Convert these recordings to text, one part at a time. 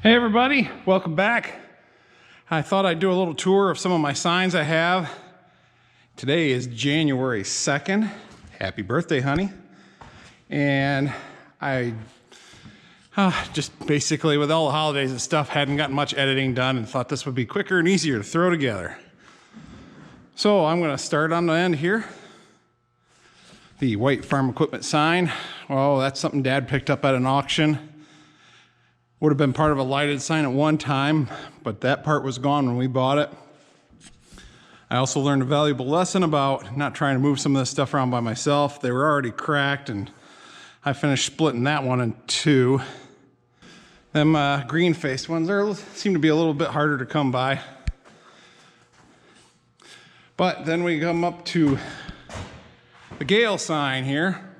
Hey everybody, welcome back. I thought I'd do a little tour of some of my signs I have. Today is January 2nd. Happy birthday, honey. And I just basically with all the holidays and stuff hadn't gotten much editing done and thought this would be quicker and easier to throw together. So I'm gonna start on the end here. The white farm equipment sign. Well, that's something Dad picked up at an auction. Would have been part of a lighted sign at one time, but that part was gone when we bought it. I also learned a valuable lesson about not trying to move some of this stuff around by myself. They were already cracked and I finished splitting that one in two. Them green-faced ones seem to be a little bit harder to come by. But then we come up to the Gale sign here.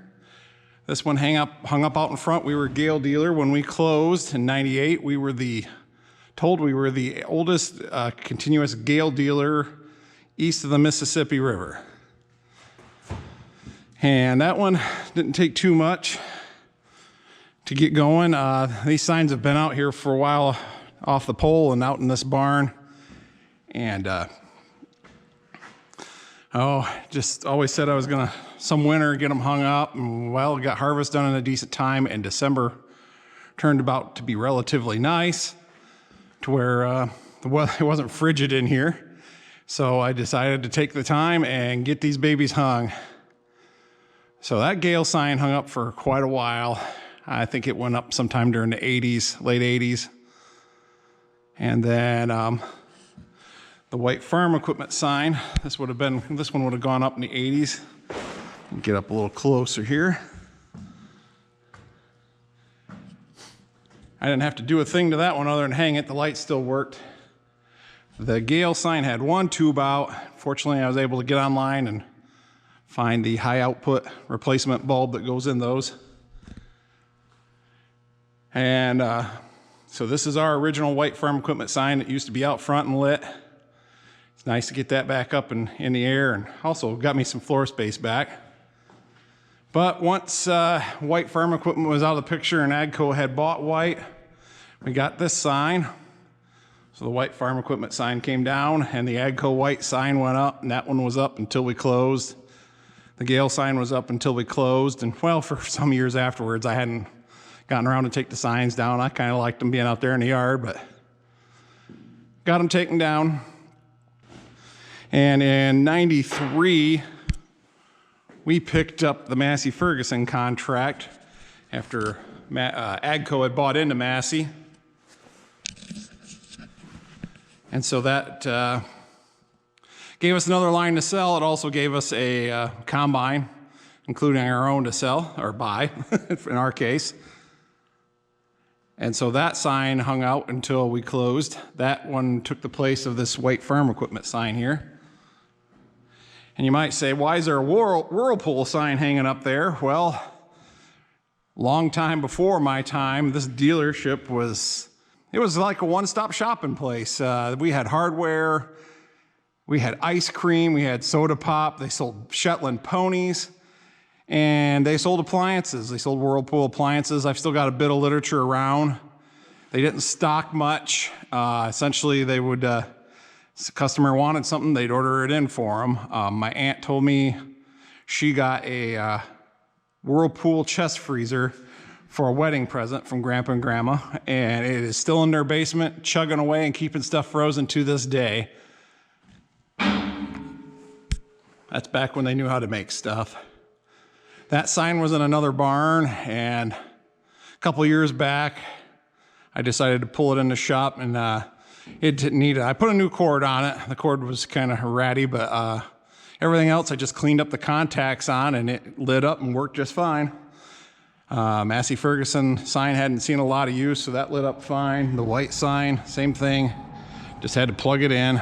This one hung up out in front. We were a Gale dealer when we closed in '98. We were told we were the oldest continuous Gale dealer east of the Mississippi River. And that one didn't take too much to get going. These signs have been out here for a while off the pole and out in this barn. And just always said I was gonna some winter get them hung up, and well, got harvest done in a decent time, and December turned about to be relatively nice to where it wasn't frigid in here. So I decided to take the time and get these babies hung. So that Gale sign hung up for quite a while. I think it went up sometime during the 80s, late 80s. And then the white farm equipment sign, this one would have gone up in the 80s. Get up a little closer here. I didn't have to do a thing to that one other than hang it. The light still worked. The Gale sign had one tube out. Fortunately, I was able to get online and find the high output replacement bulb that goes in those. And so this is our original white farm equipment sign that used to be out front and lit. It's nice to get that back up in the air, and also got me some floor space back. But once white farm equipment was out of the picture and AGCO had bought white, we got this sign. So the white farm equipment sign came down and the AGCO white sign went up, and that one was up until we closed. The Gale sign was up until we closed, and well, for some years afterwards, I hadn't gotten around to take the signs down. I kind of liked them being out there in the yard, but got them taken down. And in '93, we picked up the Massey Ferguson contract after AGCO had bought into Massey. And so that gave us another line to sell. It also gave us a combine, including our own to sell, or buy, in our case. And so that sign hung out until we closed. That one took the place of this white farm equipment sign here. And you might say, why is there a Whirlpool sign hanging up there? Well, long time before my time, this dealership was like a one-stop shopping place. We had hardware, we had ice cream, we had soda pop, they sold Shetland ponies, and they sold appliances. They sold Whirlpool appliances. I've still got a bit of literature around. They didn't stock much. Essentially, they would, if a customer wanted something, they'd order it in for them. My aunt told me she got a Whirlpool chest freezer for a wedding present from Grandpa and Grandma, and it is still in their basement, chugging away and keeping stuff frozen to this day. That's back when they knew how to make stuff. That sign was in another barn, and a couple years back, I decided to pull it in the shop, and it didn't need it. I put a new cord on it. The cord was kind of ratty, but everything else I just cleaned up the contacts on, and it lit up and worked just fine. Massey Ferguson sign hadn't seen a lot of use, so that lit up fine. The white sign, same thing. Just had to plug it in.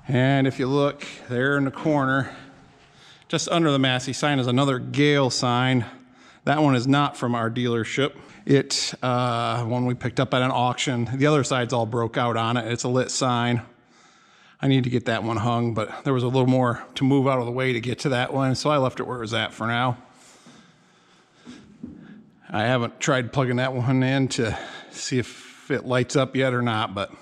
And if you look there in the corner, just under the Massey sign is another Gale sign. That one is not from our dealership. It, one we picked up at an auction. The other side's all broke out on it. It's a lit sign. I need to get that one hung, but there was a little more to move out of the way to get to that one, so I left it where it was at for now. I haven't tried plugging that one in to see if it lights up yet or not, but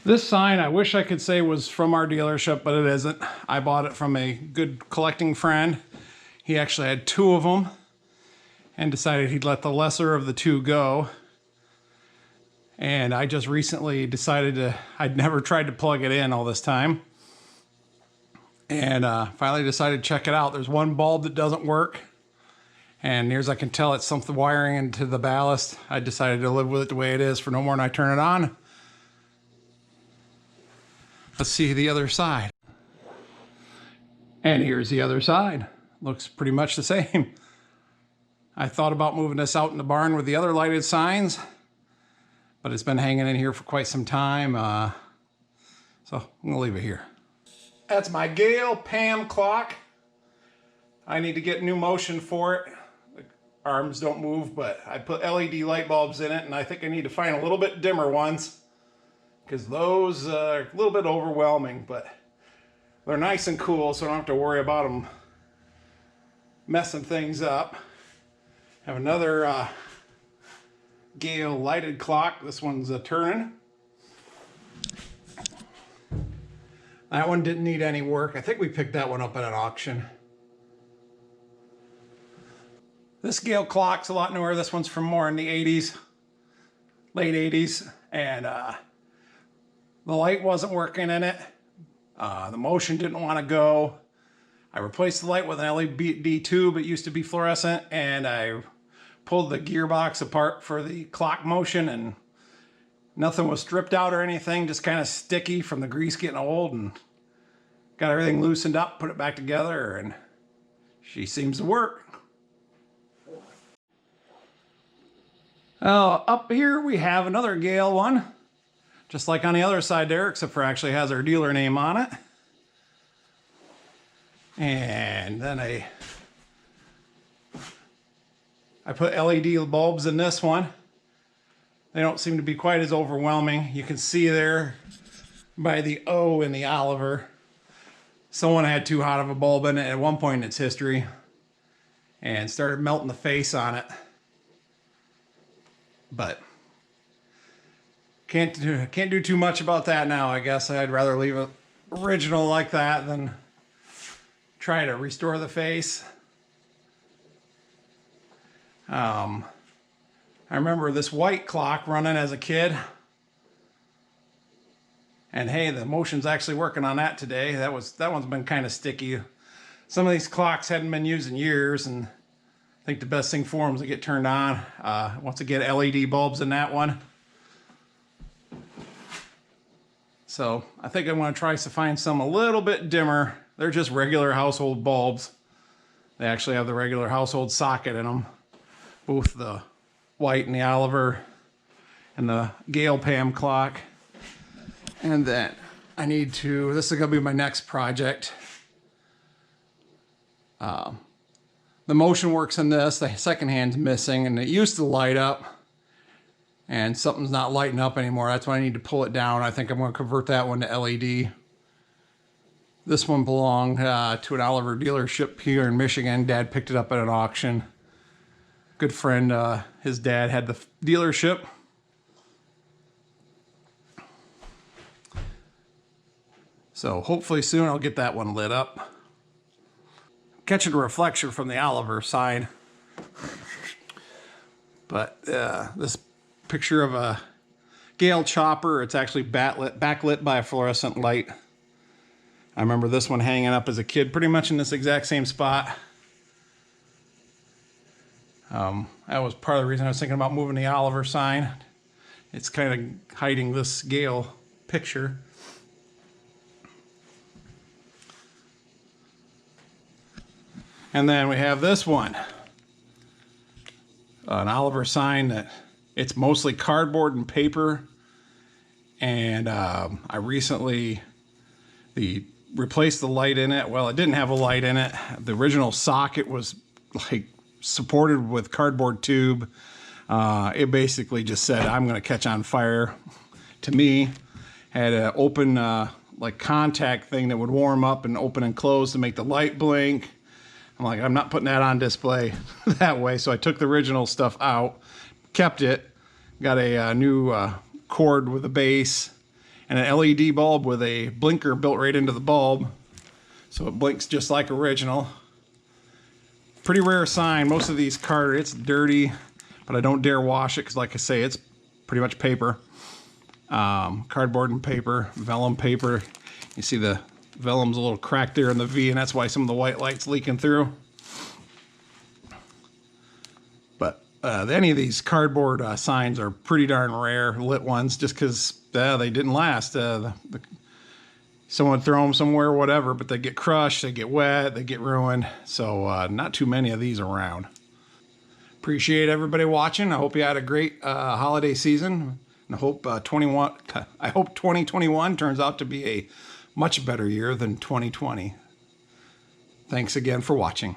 this sign, I wish I could say was from our dealership, but it isn't. I bought it from a good collecting friend. He actually had 2 of them and decided he'd let the lesser of the 2 go. And I just recently decided I'd never tried to plug it in all this time. And finally decided to check it out. There's one bulb that doesn't work. And near as I can tell, it's something wiring into the ballast. I decided to live with it the way it is for no more than I turn it on. Let's see the other side. And here's the other side. Looks pretty much the same. I thought about moving this out in the barn with the other lighted signs, but it's been hanging in here for quite some time. So I'm gonna leave it here. That's my Gale PAM clock. I need to get new motion for it. The arms don't move, but I put LED light bulbs in it, and I think I need to find a little bit dimmer ones because those are a little bit overwhelming, but they're nice and cool, so I don't have to worry about them messing things up. I have another Gale lighted clock. This one's turning. That one didn't need any work. I think we picked that one up at an auction. This Gale clock's a lot newer. This one's from more in the 80s, late 80s, and the light wasn't working in it. The motion didn't want to go. I replaced the light with an LED tube. It used to be fluorescent, and I pulled the gearbox apart for the clock motion, and nothing was stripped out or anything, just kind of sticky from the grease getting old, and got everything loosened up, put it back together, and she seems to work. Up here we have another Gale one, just like on the other side there, except for actually has our dealer name on it. And then I put LED bulbs in this one. They don't seem to be quite as overwhelming. You can see there by the O in the Oliver, someone had too hot of a bulb in it at one point in its history and started melting the face on it. But can't do too much about that now. I guess I'd rather leave it original like that than try to restore the face. I remember this white clock running as a kid. And hey, the motion's actually working on that today. That one's been kind of sticky. Some of these clocks hadn't been used in years, and I think the best thing for them is to get turned on. Once again, LED bulbs in that one. So I think I want to try to find some a little bit dimmer. They're just regular household bulbs. They actually have the regular household socket in them. Both the white and the Oliver and the Gale PAM clock. And then I need to, this is going to be my next project. The motion works in this. The second hand's missing, and it used to light up. And something's not lighting up anymore. That's why I need to pull it down. I think I'm going to convert that one to LED. This one belonged to an Oliver dealership here in Michigan. Dad picked it up at an auction. Good friend, his dad had the dealership. So hopefully soon I'll get that one lit up. Catching a reflection from the Oliver side. But this picture of a Gale chopper, it's actually backlit by a fluorescent light. I remember this one hanging up as a kid, pretty much in this exact same spot. That was part of the reason I was thinking about moving the Oliver sign. It's kind of hiding this Gale picture. And then we have this one, an Oliver sign that it's mostly cardboard and paper. And I recently replaced the light in it. Well, it didn't have a light in it. The original socket was like supported with cardboard tube. It basically just said, I'm going to catch on fire. To me, had an open like contact thing that would warm up and open and close to make the light blink. I'm like, I'm not putting that on display that way. So I took the original stuff out, kept it, got a new cord with a base, and an LED bulb with a blinker built right into the bulb. So it blinks just like original. Pretty rare sign. Most of these it's dirty, but I don't dare wash it because, like I say, it's pretty much paper. Cardboard and paper, vellum paper. You see the vellum's a little cracked there in the V, and that's why some of the white light's leaking through. But any of these cardboard signs are pretty darn rare, lit ones, just because they didn't last. Someone would throw them somewhere, whatever, but they get crushed, they get wet, they get ruined. So not too many of these around. Appreciate everybody watching. I hope you had a great holiday season. And I hope 2021 turns out to be a much better year than 2020. Thanks again for watching.